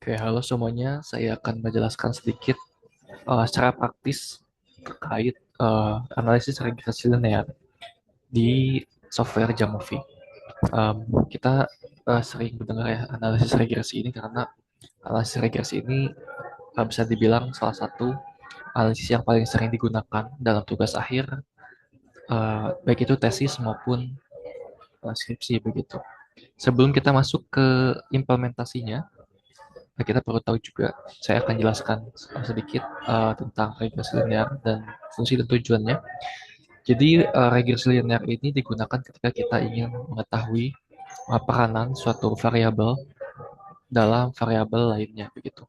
Oke, halo semuanya. Saya akan menjelaskan sedikit secara praktis terkait analisis regresi linear di software Jamovi. Kita sering mendengar ya analisis regresi ini karena analisis regresi ini bisa dibilang salah satu analisis yang paling sering digunakan dalam tugas akhir, baik itu tesis maupun skripsi begitu. Sebelum kita masuk ke implementasinya, kita perlu tahu juga, saya akan jelaskan sedikit tentang regresi linear dan fungsi dan tujuannya. Jadi, regresi linear ini digunakan ketika kita ingin mengetahui peranan suatu variabel dalam variabel lainnya, begitu.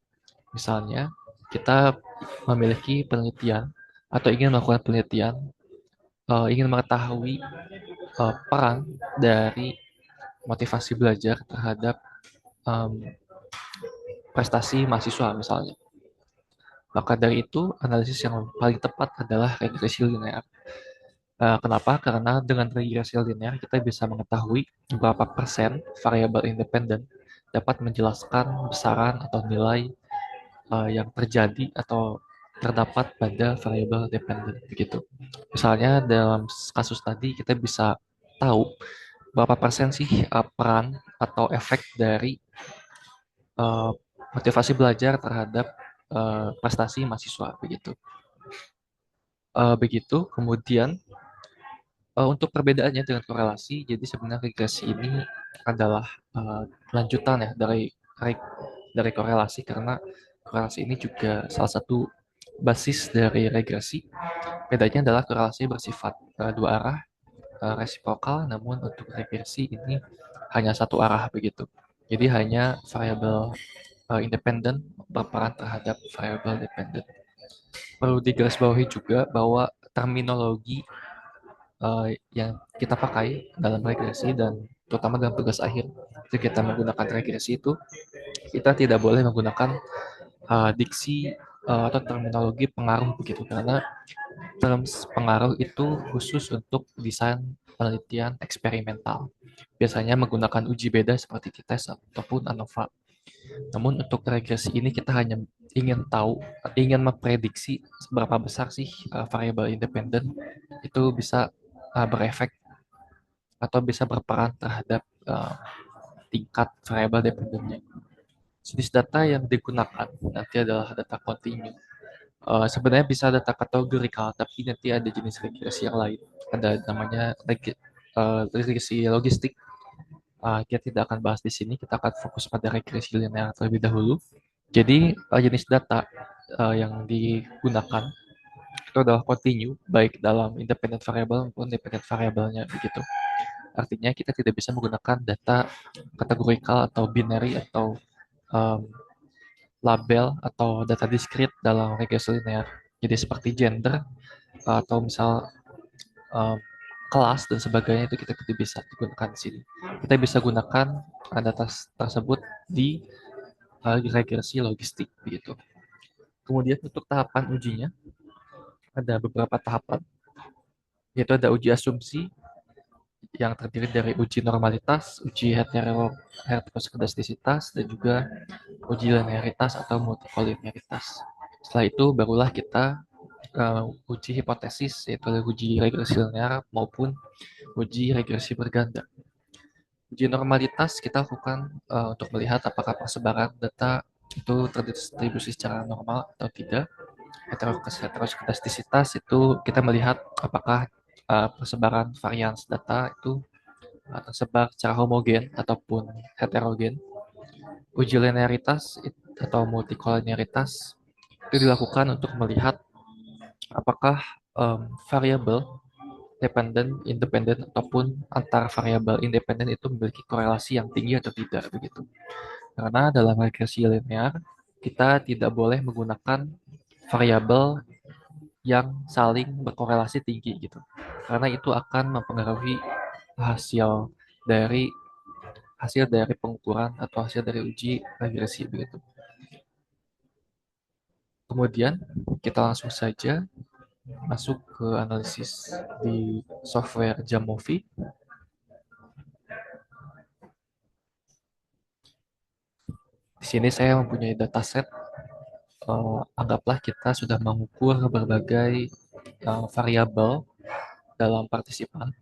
Misalnya, kita memiliki penelitian atau ingin melakukan penelitian, ingin mengetahui peran dari motivasi belajar terhadap um, prestasi mahasiswa misalnya. Maka dari itu, analisis yang paling tepat adalah regresi linear. Kenapa? Karena dengan regresi linear kita bisa mengetahui berapa persen variabel independen dapat menjelaskan besaran atau nilai yang terjadi atau terdapat pada variabel dependen begitu. Misalnya dalam kasus tadi kita bisa tahu berapa persen sih peran atau efek dari uh, motivasi belajar terhadap prestasi mahasiswa begitu. Begitu. Kemudian untuk perbedaannya dengan korelasi, jadi sebenarnya regresi ini adalah lanjutan ya dari korelasi karena korelasi ini juga salah satu basis dari regresi. Bedanya adalah korelasi bersifat dua arah, resiprokal, namun untuk regresi ini hanya satu arah begitu. Jadi hanya variabel independen berperan terhadap variabel dependen. Perlu digarisbawahi juga bahwa terminologi yang kita pakai dalam regresi dan terutama dalam tugas akhir ketika kita menggunakan regresi itu kita tidak boleh menggunakan diksi atau terminologi pengaruh begitu karena terms pengaruh itu khusus untuk desain penelitian eksperimental. Biasanya menggunakan uji beda seperti t-test ataupun ANOVA. Namun untuk regresi ini kita hanya ingin tahu, ingin memprediksi seberapa besar sih variabel independen itu bisa berefek atau bisa berperan terhadap tingkat variabel dependennya. Jenis data yang digunakan nanti adalah data kontinu. Sebenarnya bisa data kategorikal, tapi nanti ada jenis regresi yang lain. Ada namanya regresi logistik. Kita tidak akan bahas di sini, kita akan fokus pada regresi linear terlebih dahulu. Jadi jenis data yang digunakan itu adalah kontinu, baik dalam independent variable maupun dependent variabelnya begitu. Artinya kita tidak bisa menggunakan data kategorikal atau binary atau um, label atau data diskrit dalam regresi linear. Jadi seperti gender atau misal um, kelas dan sebagainya itu kita tidak bisa gunakan di sini. Kita bisa gunakan data tersebut di regresi logistik begitu. Kemudian untuk tahapan ujinya ada beberapa tahapan, yaitu ada uji asumsi yang terdiri dari uji normalitas, uji heteroskedastisitas, dan juga uji linearitas atau multikolinearitas. Setelah itu barulah kita uji hipotesis, yaitu uji regresi linear maupun uji regresi berganda. Uji normalitas kita lakukan untuk melihat apakah persebaran data itu terdistribusi secara normal atau tidak. Heteroskedastisitas itu kita melihat apakah persebaran varian data itu tersebar secara homogen ataupun heterogen. Uji linearitas atau multikolinearitas itu dilakukan untuk melihat apakah variabel dependen, independen, ataupun antar variabel independen itu memiliki korelasi yang tinggi atau tidak begitu. Karena dalam regresi linear kita tidak boleh menggunakan variabel yang saling berkorelasi tinggi gitu. Karena itu akan mempengaruhi hasil dari pengukuran atau hasil dari uji regresi begitu. Kemudian kita langsung saja masuk ke analisis di software Jamovi. Di sini saya mempunyai dataset. Anggaplah kita sudah mengukur berbagai variabel dalam partisipan.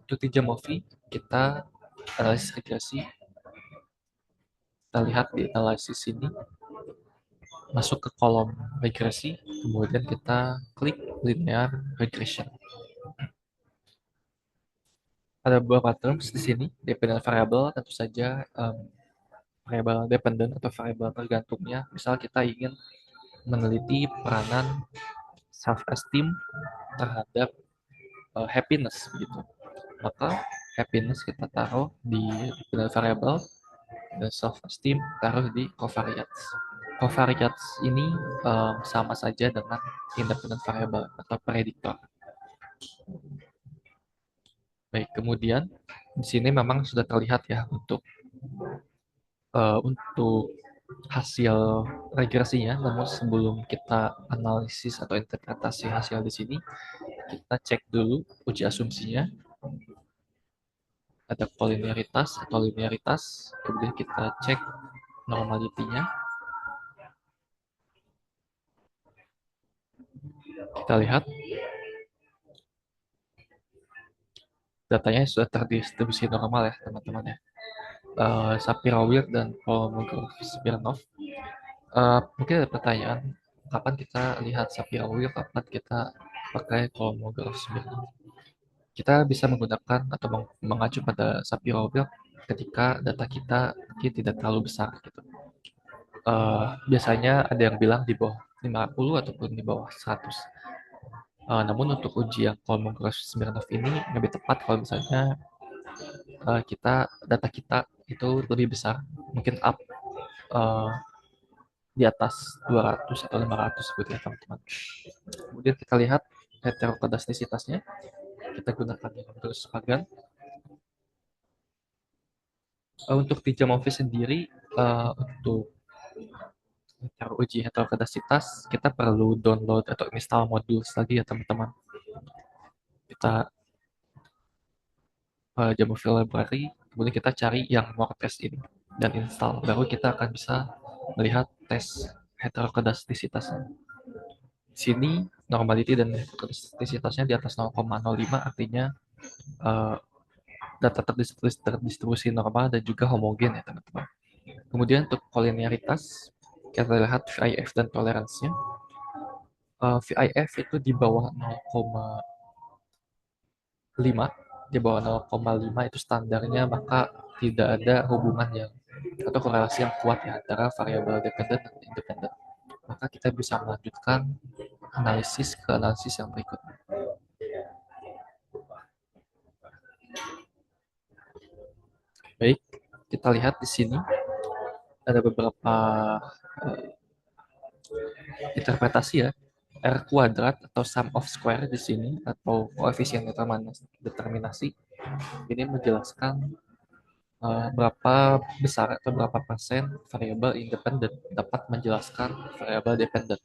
Untuk di Jamovi, kita analisis regresi. Kita lihat di analisis ini, masuk ke kolom regresi, kemudian kita klik linear regression. Ada beberapa terms di sini, dependent variable, tentu saja variabel dependent atau variabel tergantungnya. Misal kita ingin meneliti peranan self-esteem terhadap happiness begitu. Maka happiness kita taruh di dependent variable dan self-esteem taruh di covariance. Covariance ini sama saja dengan independent variable atau prediktor. Baik, kemudian di sini memang sudah terlihat ya untuk hasil regresinya. Namun sebelum kita analisis atau interpretasi hasil di sini, kita cek dulu uji asumsinya. Ada kolinearitas atau linearitas, kemudian kita cek normalitinya. Kita lihat datanya sudah terdistribusi normal ya teman-teman ya. Sapir-Whorf dan Kolmogorov-Smirnov. Mungkin ada pertanyaan, kapan kita lihat Sapir-Whorf, kapan kita pakai Kolmogorov-Smirnov? Kita bisa menggunakan atau mengacu pada Sapir-Whorf ketika data kita mungkin tidak terlalu besar gitu. Biasanya ada yang bilang di bawah 50 ataupun di bawah 100. Namun untuk uji yang Kolmogorov-Smirnov ini lebih tepat kalau misalnya data kita itu lebih besar, mungkin up uh, di atas 200 atau 500 gitu ya teman-teman. Kemudian kita lihat heterokodastisitasnya, kita gunakan yang terus Pagan. Untuk di Jamovi sendiri, untuk cara uji heterokodastisitas, kita perlu download atau install modul lagi ya teman-teman. Kita Jamovi library, kemudian kita cari yang more test ini dan install, baru kita akan bisa melihat tes heterokodastisitasnya. Di sini normality dan heterokodastisitasnya di atas 0,05, artinya data terdistribusi normal dan juga homogen ya teman-teman. Kemudian untuk kolinearitas, kita lihat VIF dan toleransinya. VIF itu di bawah 0,5, di bawah 0,5 itu standarnya, maka tidak ada hubungan yang atau korelasi yang kuat ya antara variabel dependent dan independent. Maka kita bisa melanjutkan analisis ke analisis yang berikutnya. Baik, kita lihat di sini ada beberapa interpretasi ya. R kuadrat atau sum of square di sini atau koefisien determinasi ini menjelaskan berapa besar atau berapa persen variabel independen dapat menjelaskan variabel dependent.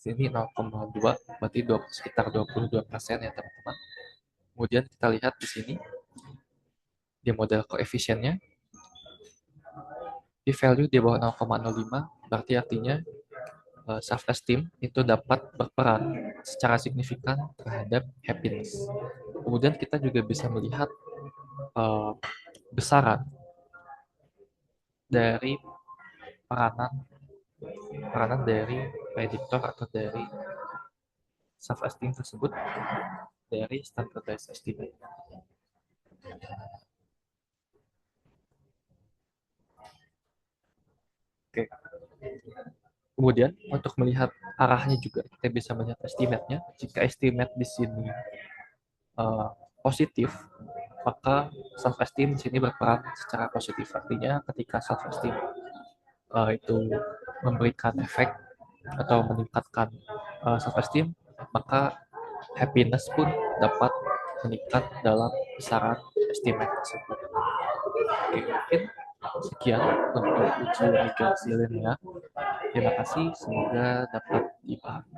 Di sini 0,2 berarti sekitar 22% ya teman-teman. Kemudian kita lihat di sini di model koefisiennya p-value di bawah 0,05 berarti artinya self-esteem itu dapat berperan secara signifikan terhadap happiness. Kemudian kita juga bisa melihat besaran dari peranan dari prediktor atau dari self-esteem tersebut dari standardized estimate. Oke. Kemudian untuk melihat arahnya juga kita bisa melihat estimate-nya. Jika estimate di sini positif, maka self esteem di sini berperan secara positif. Artinya ketika self esteem itu memberikan efek atau meningkatkan self esteem, maka happiness pun dapat meningkat dalam besaran estimate tersebut. Oke, mungkin sekian untuk uji regresi linear. Terima kasih, semoga dapat dipahami.